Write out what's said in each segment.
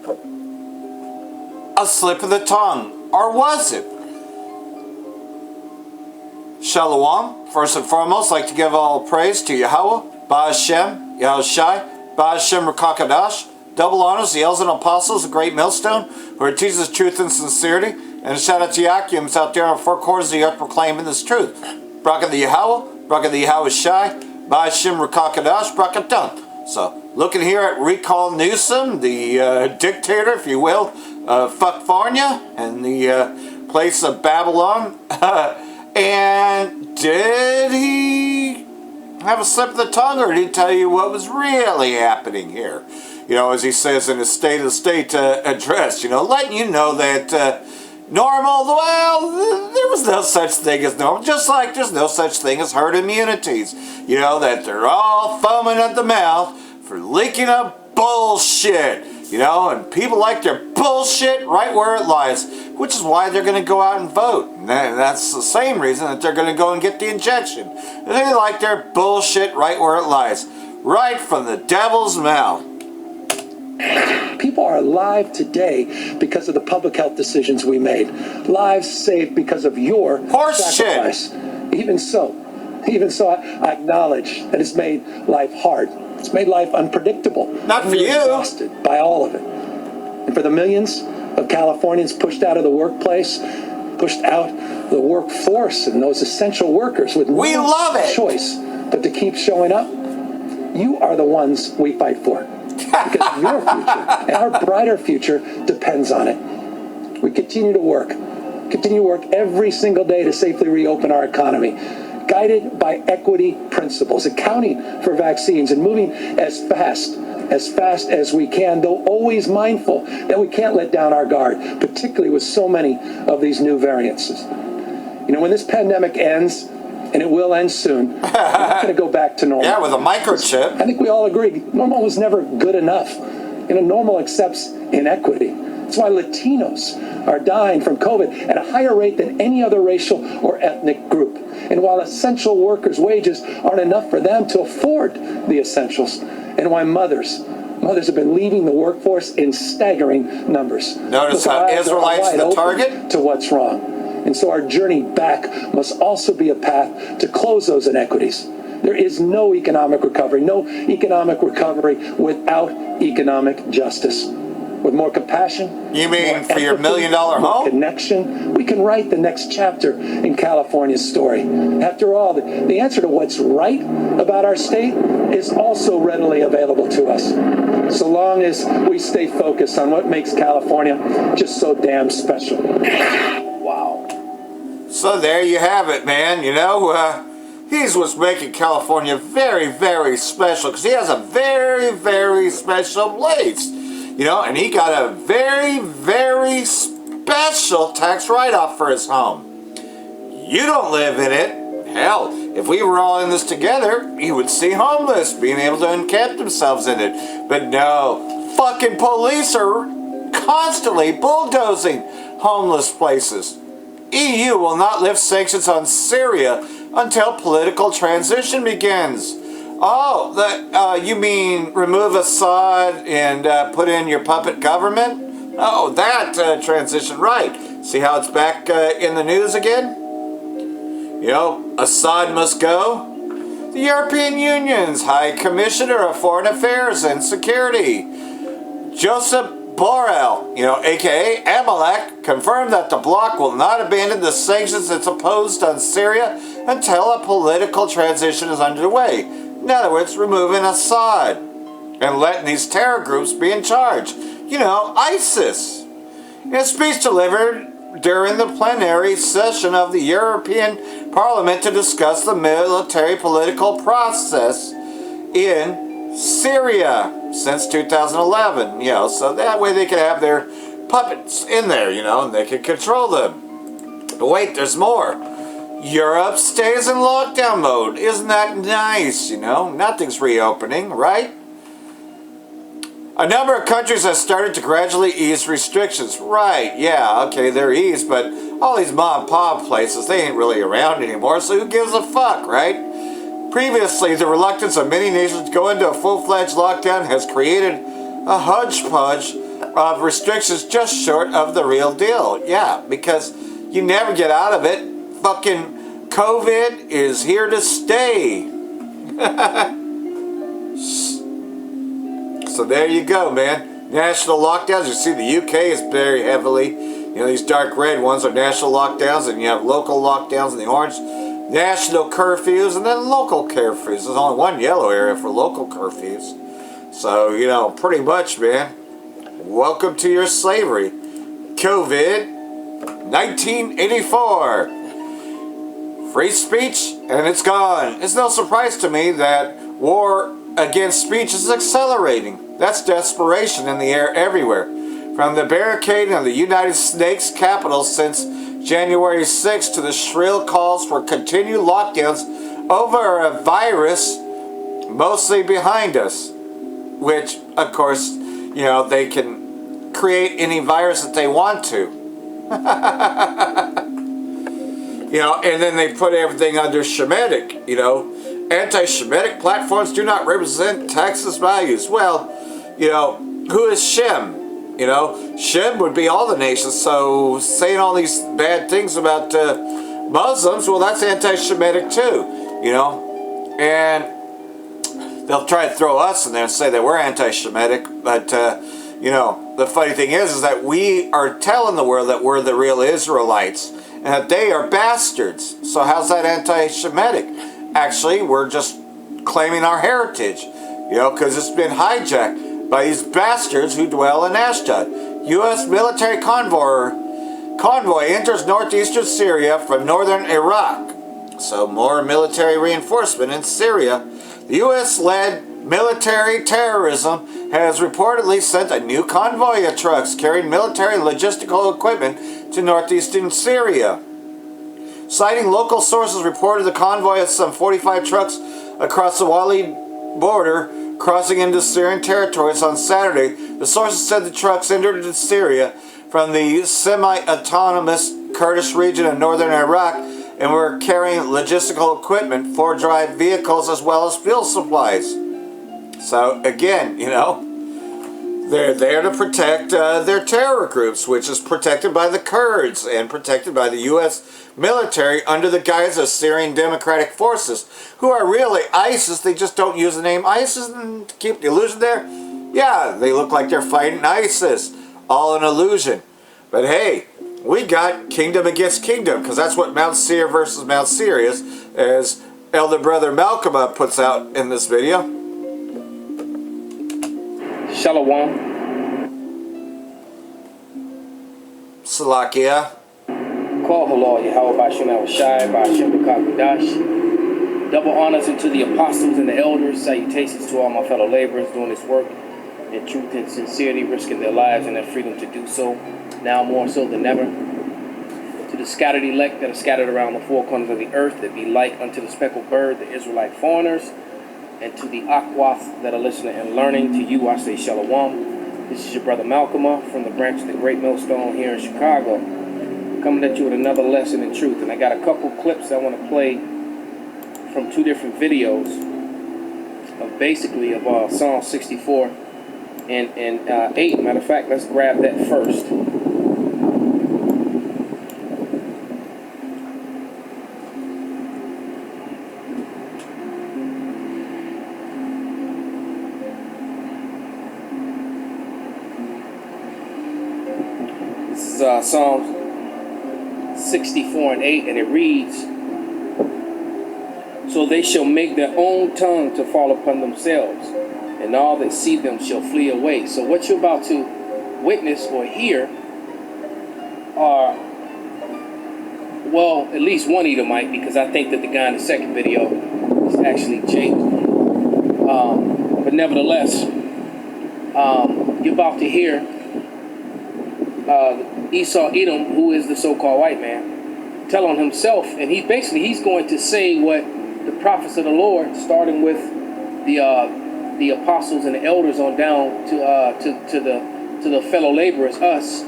a slip of the tongue, or was it? Shalom. First and foremost, I'd like to give all praise to Yahweh, Ba'ashem, Yahushai, Ba'ashem Rakakadash. Double honors, the elders and apostles, the great millstone, who teaches truth and sincerity. And a shout out to Yakims out there on four corners of the earth proclaiming this truth. Bracha the Yahweh, Bracha the Yahushai, Ba'ashem Rakakadash, Brakaton. So, looking here at Recall Newsom, the dictator, if you will, Fuckfarnia, and the place of Babylon. And did he have a slip of the tongue, or did he tell you what was really happening here? You know, as he says in his State of the State address, you know, letting you know that normal, well, there was no such thing as normal, just like there's no such thing as herd immunities. You know, that they're all foaming at the mouth for leaking up bullshit. You know, and people like their bullshit right where it lies, which is why they're going to go out and vote. And that's the same reason that they're going to go and get the injection. They like their bullshit right where it lies, right from the devil's mouth. People are alive today because of the public health decisions we made. Lives saved because of your sacrifice. Even so, I acknowledge that it's made life hard. It's made life unpredictable. Not for you. Exhausted by all of it. And for the millions of Californians pushed out of the workplace, pushed out the workforce, and those essential workers with no choice but to keep showing up, you are the ones we fight for. Because your future and our brighter future depends on it. We continue to work every single day to safely reopen our economy, guided by equity principles, accounting for vaccines and moving as fast as we can, though always mindful that we can't let down our guard, particularly with so many of these new variants. You know, when this pandemic ends, and it will end soon, we're not going to go back to normal. Yeah, with a microchip. I think we all agree, normal was never good enough. You know, normal accepts inequity. That's why Latinos are dying from COVID at a higher rate than any other racial or ethnic group. And while essential workers' wages aren't enough for them to afford the essentials, and why mothers have been leaving the workforce in staggering numbers. Notice how Israelites are the target? To what's wrong. And so our journey back must also be a path to close those inequities. There is no economic recovery without economic justice. With more compassion, you mean for your $1 million home? Connection, we can write the next chapter in California's story. After all, the answer to what's right about our state is also readily available to us, so long as we stay focused on what makes California just so damn special. Wow. So there you have it, man. You know, he's what's making California very, very special, because he has a very, very special place. You know, and he got a very, very special tax write-off for his home. You don't live in it. Hell, if we were all in this together, you would see homeless being able to encamp themselves in it. But no, fucking police are constantly bulldozing homeless places. EU will not lift sanctions on Syria until political transition begins. Oh, you mean remove Assad and put in your puppet government? Oh, that transition, right. See how it's back in the news again? You know, Assad must go. The European Union's High Commissioner of Foreign Affairs and Security, Joseph Borrell, aka Amelek, confirmed that the bloc will not abandon the sanctions it's imposed on Syria until a political transition is underway. In other words, removing Assad and letting these terror groups be in charge. ISIS. In a speech delivered during the plenary session of the European Parliament to discuss the military political process in Syria since 2011, so that way they could have their puppets in there, and they could control them. But wait, there's more. Europe stays in lockdown mode. Isn't that nice, Nothing's reopening, right? A number of countries have started to gradually ease restrictions. Right, yeah, okay, they're eased, but all these mom and pop places, they ain't really around anymore, so who gives a fuck, right? Previously, the reluctance of many nations to go into a full-fledged lockdown has created a hodgepodge of restrictions just short of the real deal. Yeah, because you never get out of it. Fucking COVID is here to stay. So there you go, man. National lockdowns. You see the UK is very heavily, these dark red ones are national lockdowns, and you have local lockdowns in the orange. National curfews and then local curfews. There's only one yellow area for local curfews. So, pretty much, man, welcome to your slavery. COVID 1984. Free speech, and it's gone. It's no surprise to me that war against speech is accelerating. That's desperation in the air everywhere. From the barricading of the United States Capitol since January 6th to the shrill calls for continued lockdowns over a virus mostly behind us. Which, of course, they can create any virus that they want to. And then they put everything under Shemitic, Anti-Shemitic platforms do not represent Texas values. Well, who is Shem? Shem would be all the nations. So saying all these bad things about Muslims, well, that's anti-Shemitic too, And they'll try to throw us in there and say that we're anti-Shemitic. But, the funny thing is that we are telling the world that we're the real Israelites and that they are bastards. So how's that anti-Shemitic? Actually, we're just claiming our heritage, because it's been hijacked by these bastards who dwell in Ashdod. U.S. military convoy enters northeastern Syria from northern Iraq. So more military reinforcement in Syria. The U.S.-led military terrorism has reportedly sent a new convoy of trucks carrying military and logistical equipment to northeastern Syria. Citing local sources reported the convoy of some 45 trucks across the Wali border crossing into Syrian territories on Saturday. The sources said the trucks entered into Syria from the semi-autonomous Kurdish region of northern Iraq and were carrying logistical equipment, 4-drive vehicles, as well as fuel supplies. So again, they're there to protect their terror groups, which is protected by the Kurds and protected by the U.S. military under the guise of Syrian Democratic Forces, who are really ISIS. They just don't use the name ISIS and to keep the illusion there. Yeah, they look like they're fighting ISIS. All an illusion. But hey, we got kingdom against kingdom, because that's what Mount Seir versus Mount Seir is, as Elder Brother Malcolm puts out in this video. Shalom. Salakia. Call halal Yahweh Bashem Al-Shai, Bashem B'Kakadash. Double honors unto the apostles and the elders. Salutations to all my fellow laborers doing this work in truth and sincerity, risking their lives and their freedom to do so, now more so than ever. To the scattered elect that are scattered around the four corners of the earth, that be like unto the speckled bird, the Israelite foreigners, and to the Akwath that are listening and learning, to you I say Shalom. This is your brother Malcolm from the branch of the Great Millstone here in Chicago, coming at you with another lesson in truth. And I got a couple clips I want to play from two different videos of basically of Psalm 64 and 8. Matter of fact, let's grab that first. Psalm 64 and 8, and it reads, so they shall make their own tongue to fall upon themselves, and all that see them shall flee away. So what you're about to witness or hear are, well, at least one Edomite, because I think that the guy in the second video is actually Jake. But nevertheless, you're about to hear Esau Edom, who is the so-called white man, tell on himself, and he's going to say what the prophets of the Lord, starting with the apostles and the elders on down to the fellow laborers, us,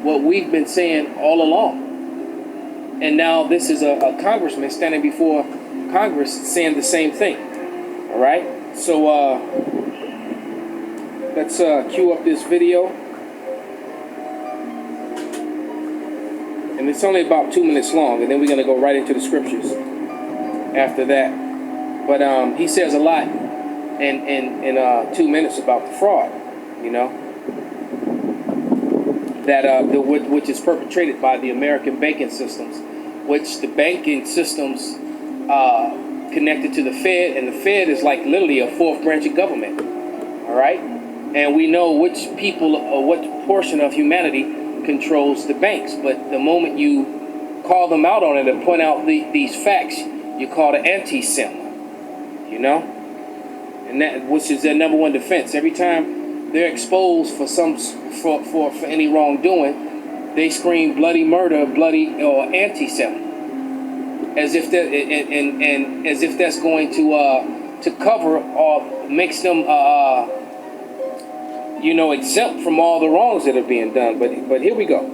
what we've been saying all along. And now this is a congressman standing before Congress saying the same thing. All right, so let's cue up this video. And it's only about 2 minutes long, and then we're going to go right into the scriptures after that. But he says a lot in 2 minutes about the fraud, you know, that which is perpetrated by the American banking systems, which the banking systems connected to the Fed, and the Fed is like literally a fourth branch of government. All right, and we know which people or what portion of humanity controls the banks. But the moment you call them out on it and point out these facts, you call it anti-sim. You know, and that which is their number one defense. Every time they're exposed for any wrongdoing, they scream bloody murder, bloody or anti-Semitic, as if that and as if that's going to cover or makes them you know, exempt from all the wrongs that are being done. But here we go.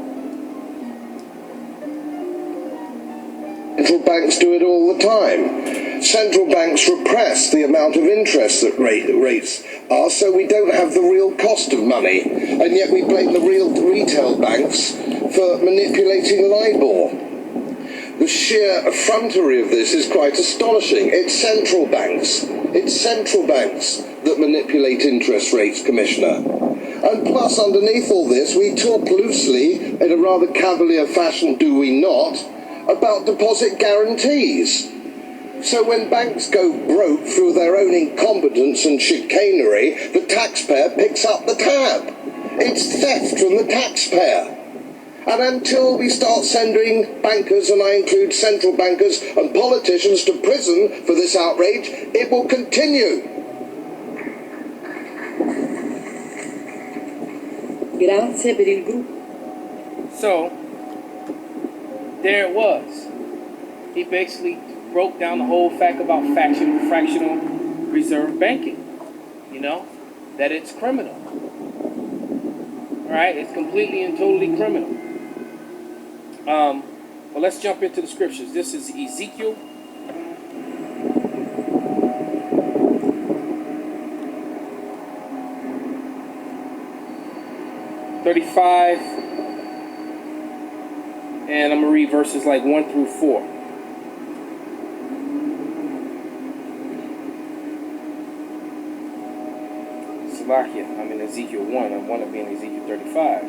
Central banks do it all the time. Central banks repress the amount of interest that rates are, so we don't have the real cost of money, and yet we blame the real retail banks for manipulating LIBOR. The sheer effrontery of this is quite astonishing. It's central banks that manipulate interest rates, Commissioner. And plus, underneath all this, we talk loosely, in a rather cavalier fashion, do we not, about deposit guarantees. So when banks go broke through their own incompetence and chicanery, the taxpayer picks up the tab. It's theft from the taxpayer. And until we start sending bankers, and I include central bankers and politicians, to prison for this outrage, it will continue. Grazie per il gruppo. So, there it was. He basically broke down the whole fact about fractional reserve banking. You know, that it's criminal. Right? It's completely and totally criminal. Well, let's jump into the scriptures. This is Ezekiel. (35), and I'm gonna read verses like 1 through 4. Salakia, I'm in Ezekiel 1. I want to be in Ezekiel 35.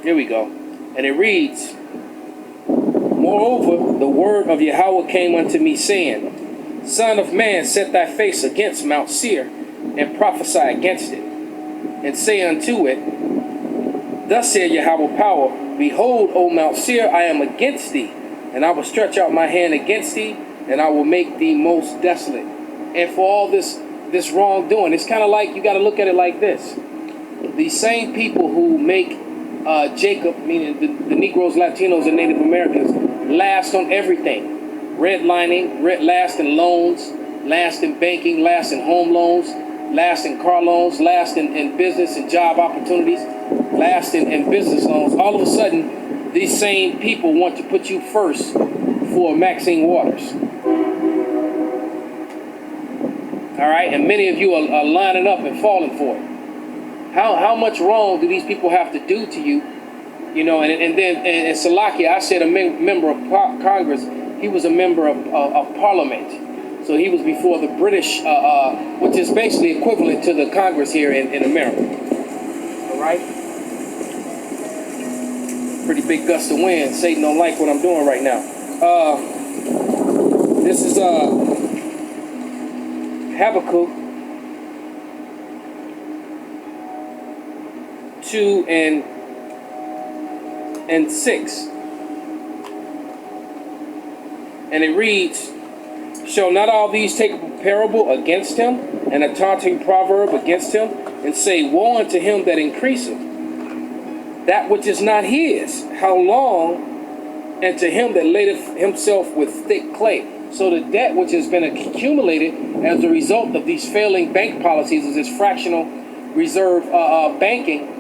Here we go. And it reads, Moreover, the word of Yahweh came unto me, saying, Son of man, set thy face against Mount Seir, and prophesy against it, and say unto it, Thus saith Yahweh power, Behold, O Mount Seir, I am against thee, and I will stretch out my hand against thee, and I will make thee most desolate. And for all this wrongdoing, it's kind of like, you got to look at it like this. These same people who make Jacob, meaning the Negroes, Latinos, and Native Americans, last on everything. Redlining, last in loans, last in banking, last in home loans, last in car loans, last in business and job opportunities, last in business loans. All of a sudden, these same people want to put you first for Maxine Waters. All right, and many of you are lining up and falling for it. How much wrong do these people have to do to you? You know, and then Salakia, I said a member of Congress. He was a member of Parliament. So he was before the British, which is basically equivalent to the Congress here in America. All right? Pretty big gust of wind. Satan don't like what I'm doing right now. This is Habakkuk 2 and 6. And it reads, Shall not all these take a parable against him, and a taunting proverb against him, and say, Woe unto him that increaseth that which is not his, how long? And to him that ladeth himself with thick clay. So the debt which has been accumulated as a result of these failing bank policies, is this fractional reserve banking.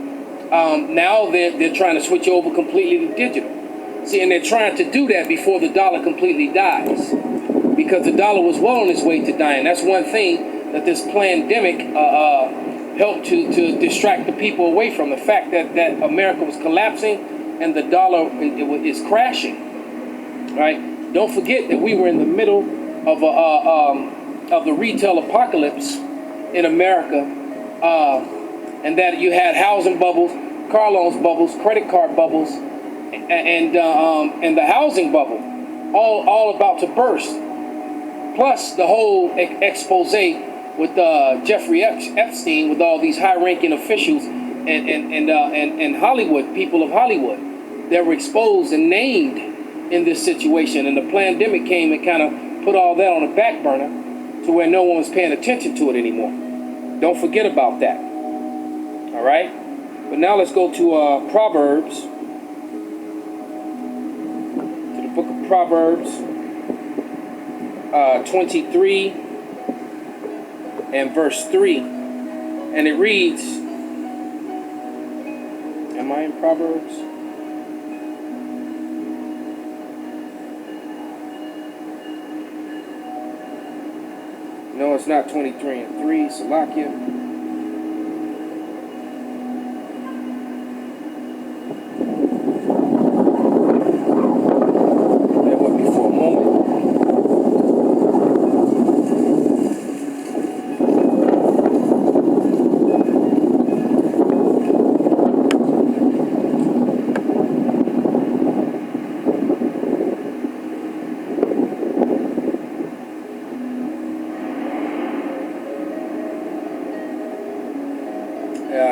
Now they're trying to switch over completely to digital. See, and they're trying to do that before the dollar completely dies, because the dollar was well on its way to dying. That's one thing that this pandemic helped to distract the people away from the fact that America was collapsing and the dollar is crashing. Right? Don't forget that we were in the middle of the retail apocalypse in America, and that you had housing bubbles, car loans bubbles, credit card bubbles, and the housing bubble, all about to burst. Plus the whole expose with Jeffrey Epstein, with all these high-ranking officials and Hollywood, people of Hollywood, that were exposed and named in this situation. And the pandemic came and kind of put all that on the back burner to where no one was paying attention to it anymore. Don't forget about that. All right? But now let's go to Proverbs. To the book of Proverbs 23 and verse 3. And it reads, am I in Proverbs? No, it's not 23 and 3, Salakia. Bear with me for a moment.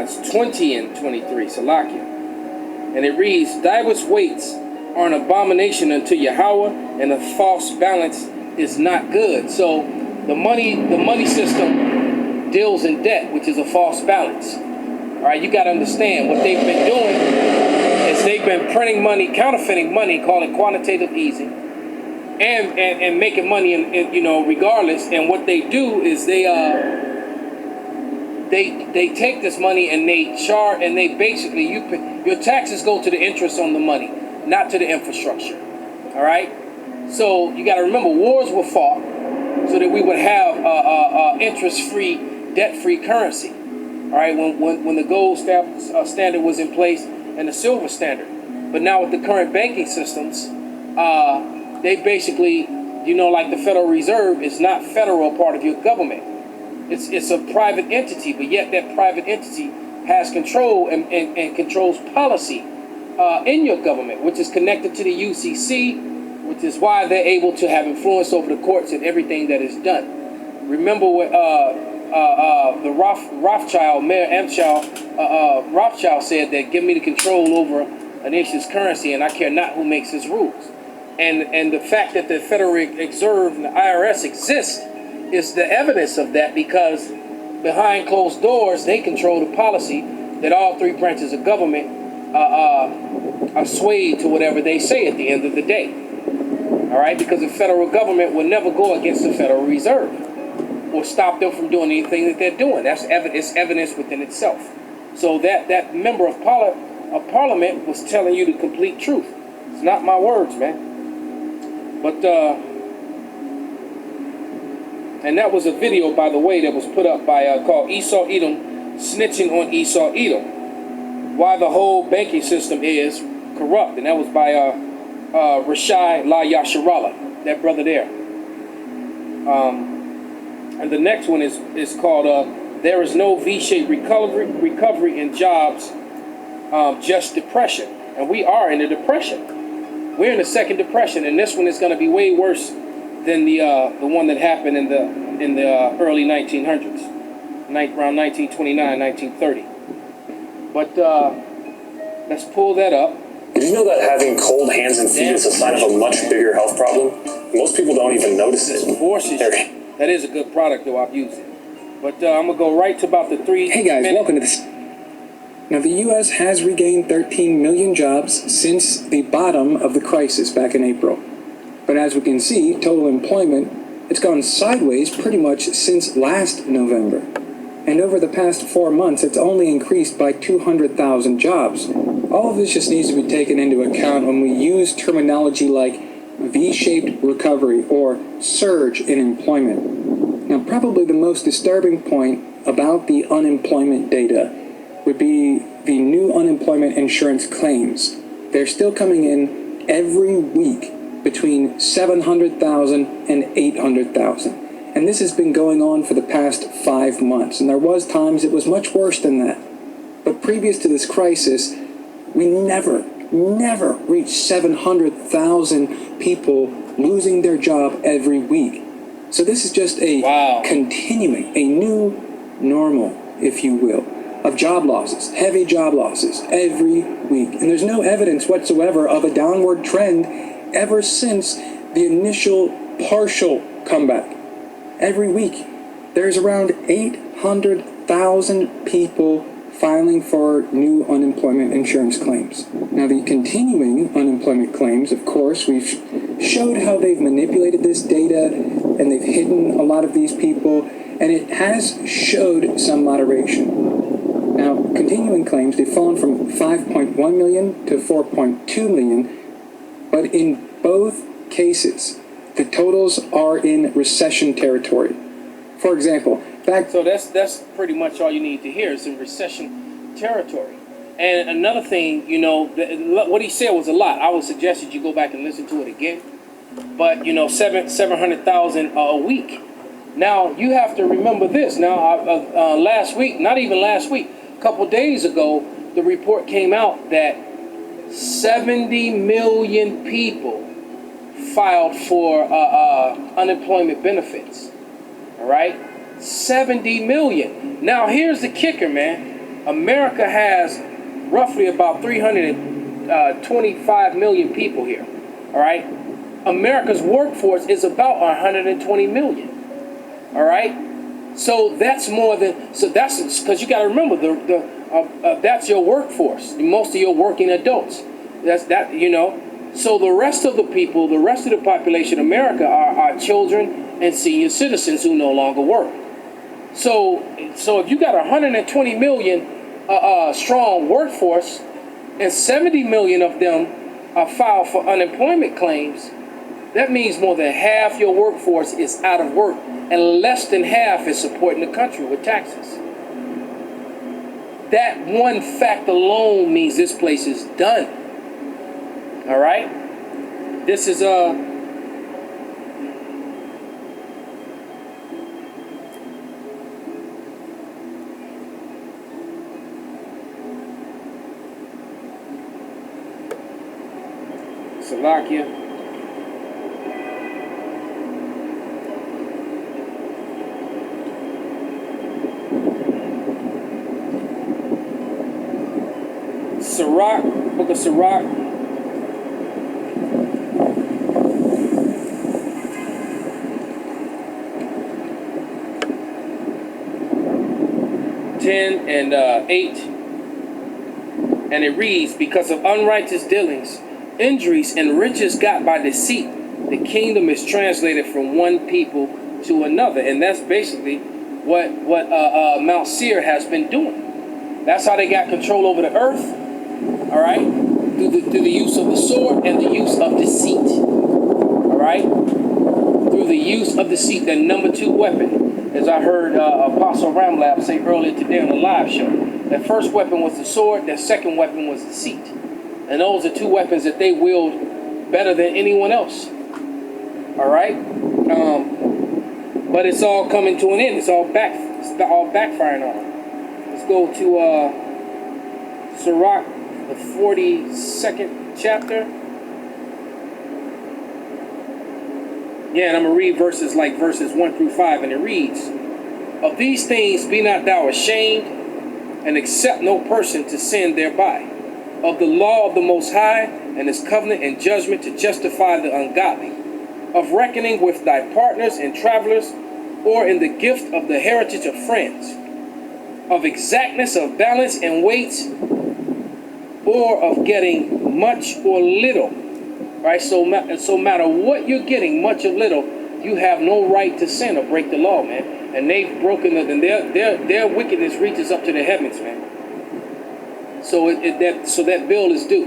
It's 20 and 23, Salakia. And it reads, diverse weights are an abomination unto Yahweh, and a false balance is not good. So the money system deals in debt, which is a false balance. All right, you got to understand what they've been doing is they've been printing money, counterfeiting money, call it quantitative easing, and making money, in regardless. And what they do is they take this money and they basically your taxes go to the interest on the money, not to the infrastructure. All right. So you got to remember, wars were fought so that we would have interest-free, debt-free currency. All right. When the gold standard was in place and the silver standard, but now with the current banking systems, they basically, like the Federal Reserve is not federal part of your government. It's a private entity, but yet that private entity has control and controls policy in your government, which is connected to the UCC, which is why they're able to have influence over the courts and everything that is done. Remember what the Rothschild, Mayor Amschel, Rothschild said, that give me the control over a nation's currency and I care not who makes its rules. And the fact that the Federal Reserve and the IRS exist is the evidence of that, because behind closed doors, they control the policy that all three branches of government are swayed to whatever they say at the end of the day. All right, because the federal government will never go against the Federal Reserve or stop them from doing anything that they're doing. That's evidence within itself. So that member of parliament was telling you the complete truth. It's not my words, man. But and that was a video, by the way, that was put up by called Esau Edom, snitching on Esau Edom, why the whole banking system is corrupt. And that was by Rashai La Yasharallah, that brother there. And the next one is called There is no V-shaped recovery in jobs, just depression. And we are in a depression. We're in the second depression, and this one is going to be way worse than the one that happened in the early 1900s, around 1929, 1930. But let's pull that up. Did you know that having cold hands and feet is a sign of a much bigger health problem? Most people don't even notice it. That is a good product, though. I've used it. But I'm gonna go right to about the 3 Hey guys, welcome to this. Now the U.S. has regained 13 million jobs since the bottom of the crisis back in April. But as we can see, total employment, it's gone sideways pretty much since last November. And over the past 4 months, it's only increased by 200,000 jobs. All of this just needs to be taken into account when we use terminology like V-shaped recovery or surge in employment. Now, probably the most disturbing point about the unemployment data would be the new unemployment insurance claims. They're still coming in every week between 700,000 and 800,000. And this has been going on for the past 5 months. And there was times it was much worse than that. But previous to this crisis, we never reached 700,000 people losing their job every week. So this is just a continuing, a new normal, if you will, of job losses, heavy job losses every week. And there's no evidence whatsoever of a downward trend ever since the initial partial comeback. Every week, there's around 800,000 people filing for new unemployment insurance claims. Now, the continuing unemployment claims, of course, we've showed how they've manipulated this data and they've hidden a lot of these people, and it has showed some moderation. Now, continuing claims, they've fallen from 5.1 million to 4.2 million, but in both cases, the totals are in recession territory. For example, so that's pretty much all you need to hear. It's in recession territory. And another thing, you know, what he said was a lot. I would suggest that you go back and listen to it again. But, you know, 700,000 a week. Now, you have to remember this. Now, last week, not even last week, a couple days ago, the report came out that 70 million people filed for unemployment benefits. All right? 70 million. Now, here's the kicker, man. America has roughly about 325 million people here. All right? America's workforce is about 120 million. All right? So that's more than, so that's, because you got to remember, that's your workforce. Most of your working adults. That's that, you know. So the rest of the people, the rest of the population in America are children and senior citizens who no longer work. So if you got 120 million strong workforce and 70 million of them are filed for unemployment claims, that means more than half your workforce is out of work and less than half is supporting the country with taxes. That one fact alone means this place is done. All right? This is Slovakia. Sirach, Book of Sirach. And 8, and it reads, because of unrighteous dealings, injuries, and riches got by deceit, the kingdom is translated from one people to another. And that's basically what Mount Seir has been doing. That's how they got control over the earth, all right, through the use of the sword and the use of deceit, all right, through the use of deceit, the number 2 weapon. As I heard Apostle Ramlab say earlier today on the live show, that first weapon was the sword, that second weapon was deceit. And those are 2 weapons that they wield better than anyone else. All right? But it's all coming to an end. It's all backfiring on them. Let's go to Sirach, the 42nd chapter. Yeah, and I'm going to read verses 1 through 5, and it reads, of these things be not thou ashamed, and accept no person to sin thereby. Of the law of the Most High, and his covenant and judgment to justify the ungodly. Of reckoning with thy partners and travelers, or in the gift of the heritage of friends. Of exactness of balance and weights, or of getting much or little. Right, so matter what you're getting, much or little, you have no right to sin or break the law, man. And they've broken it, and their wickedness reaches up to the heavens, man. So that bill is due.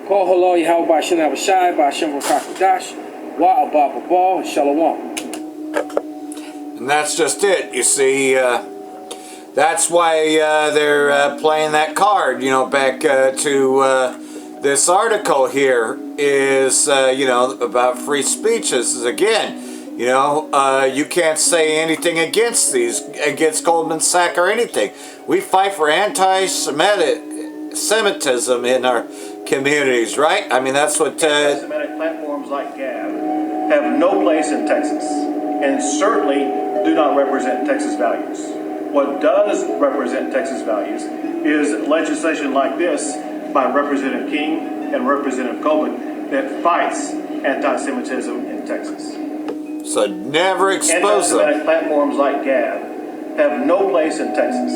Call halal Yahweh Ba'ashem Abishai Ba'ashem Rakakadash Wa Abba Babal Shalom. And that's just it. You see, that's why they're playing that card, you know, back to this article here is, you know, about free speech. This is, again, you know, you can't say anything against against Goldman Sachs or anything. We fight for anti-Semitism in our communities, right? I mean, that's what... Anti-Semitic platforms like Gab have no place in Texas and certainly do not represent Texas values. What does represent Texas values is legislation like this by Representative King and Representative Coleman that fights anti-Semitism in Texas. So never expose them. Anti-Semitic platforms like Gab have no place in Texas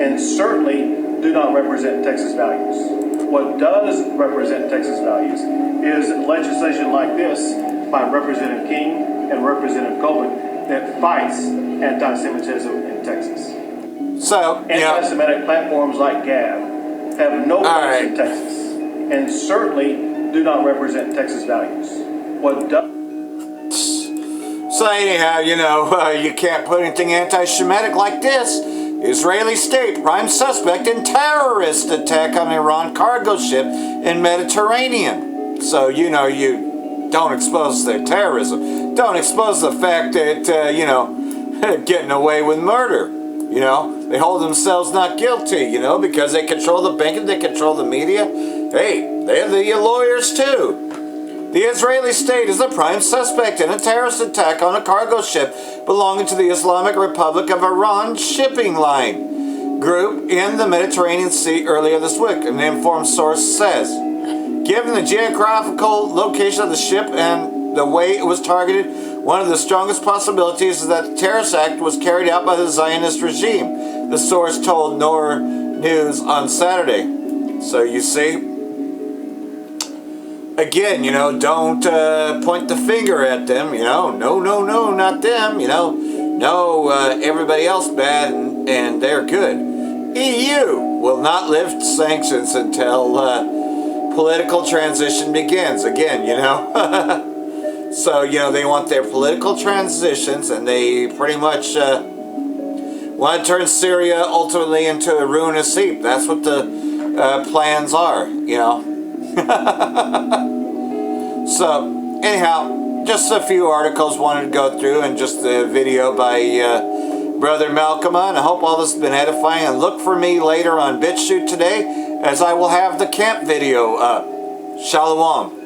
and certainly do not represent Texas values. What does represent Texas values is legislation like this by Representative King and Representative Coleman that fights anti-Semitism in Texas. So, anti-Semitic platforms like Gab have no place in Texas and certainly do not represent Texas values. What does... So anyhow, you know, you can't put anything anti-Semitic like this. Israeli state prime suspect in terrorist attack on Iran cargo ship in Mediterranean. So, you know, you don't expose their terrorism. Don't expose the fact that, you know, getting away with murder. You know, they hold themselves not guilty, you know, because they control the banking, they control the media. Hey, they're the lawyers too. The Israeli state is the prime suspect in a terrorist attack on a cargo ship belonging to the Islamic Republic of Iran shipping line group in the Mediterranean Sea earlier this week, an informed source says. Given the geographical location of the ship and the way it was targeted, one of the strongest possibilities is that the terrorist act was carried out by the Zionist regime, the source told Nor News on Saturday. So you see, again, you know, don't point the finger at them, you know, no, not them, you know, no, everybody else bad and they're good. EU will not lift sanctions until political transition begins, again, you know. So, you know, they want their political transitions and they pretty much want to turn Syria ultimately into a ruinous heap. That's what the plans are, you know. So, anyhow, just a few articles wanted to go through and just a video by Brother Malcolm. And I hope all this has been edifying. And look for me later on BitChute today as I will have the camp video up. Shalom.